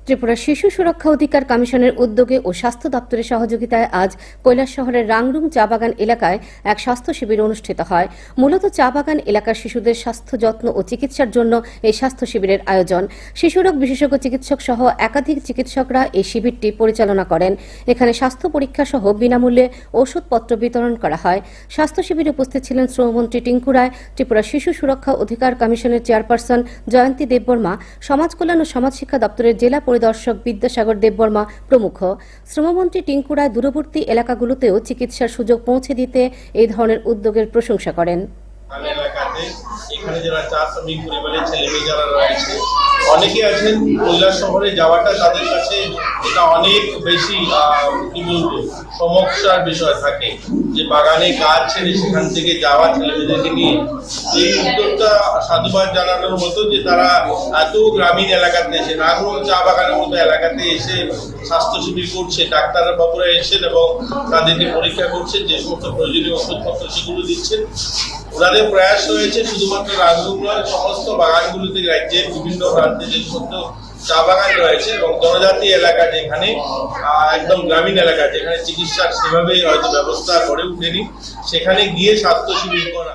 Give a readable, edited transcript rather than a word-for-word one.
ত্রিপুরা শিশু সুরক্ষা অধিকার কমিশনের উদ্যোগে ও স্বাস্থ্য দপ্তরের সহযোগিতায় আজ কৈলাসশহরের রাংরুং চা বাগান এলাকায় এক স্বাস্থ্য শিবির অনুষ্ঠিত হয়। মূলত চা বাগান এলাকার শিশুদের স্বাস্থ্য যত্ন ও চিকিৎসার জন্য এই স্বাস্থ্য শিবিরের আয়োজন। শিশুরোগ বিশেষজ্ঞ চিকিৎসক সহ একাধিক চিকিৎসকরা এই শিবিরটি পরিচালনা করেন। এখানে স্বাস্থ্য পরীক্ষা সহ বিনামূল্যে ওষুধপত্র বিতরণ করা হয়। স্বাস্থ্য শিবিরে উপস্থিত ছিলেন শ্রমমন্ত্রী টিঙ্কু রায়, ত্রিপুরা শিশু সুরক্ষা অধিকার কমিশনের চেয়ারপারসন জয়ন্তী দেববর্মা, সমাজ কল্যাণ ও সমাজ শিক্ষা দপ্তরের জেলা পরিদর্শক বিদ্যাসাগর দেববর্মা প্রমুখ। শ্রমমন্ত্রী টিঙ্কু রায় দূরবর্তী এলাকাগুলোতেও চিকিৎসার সুযোগ পৌঁছে দিতে এই ধরনের উদ্যোগের প্রশংসা করেন। এখানে যারা চা শ্রমিক পরিবারের ছেলেমেয়ে যারা রয়েছে অনেকে আছেন, কৈলাস শহরে যাওয়াটা তাদের কাছে এটা অনেক বেশি কি বলবো সমস্যার বিষয় থাকে, যে বাগানে কাজ ছেড়ে সেখান থেকে যাওয়া ছেলেমেয়েদেরকে নিয়ে। এই উদ্যোগটা সাধুবাদ জানানোর মতো যে তারা এত গ্রামীণ এলাকাতে এসে রাংরুং চা বাগানের মতো এলাকাতে এসে স্বাস্থ্য শিবির করছে, ডাক্তার বাবুরা এসেছেন এবং তাদেরকে পরীক্ষা করছেন, যে সমস্ত প্রয়োজনীয় ওষুধপত্র সেগুলো দিচ্ছেন। ওনাদের প্রয়াস রয়েছে শুধুমাত্র রাংরুং নয়, সমস্ত বাগানগুলোতে রাজ্যের বিভিন্ন প্রান্তে যে সমস্ত চা বাগান রয়েছে এবং জনজাতি এলাকা যেখানে একদম গ্রামীণ এলাকা যেখানে চিকিৎসার সেভাবে হয়তো ব্যবস্থা গড়ে উঠেনি, সেখানে গিয়ে স্বাস্থ্য শিবির করা।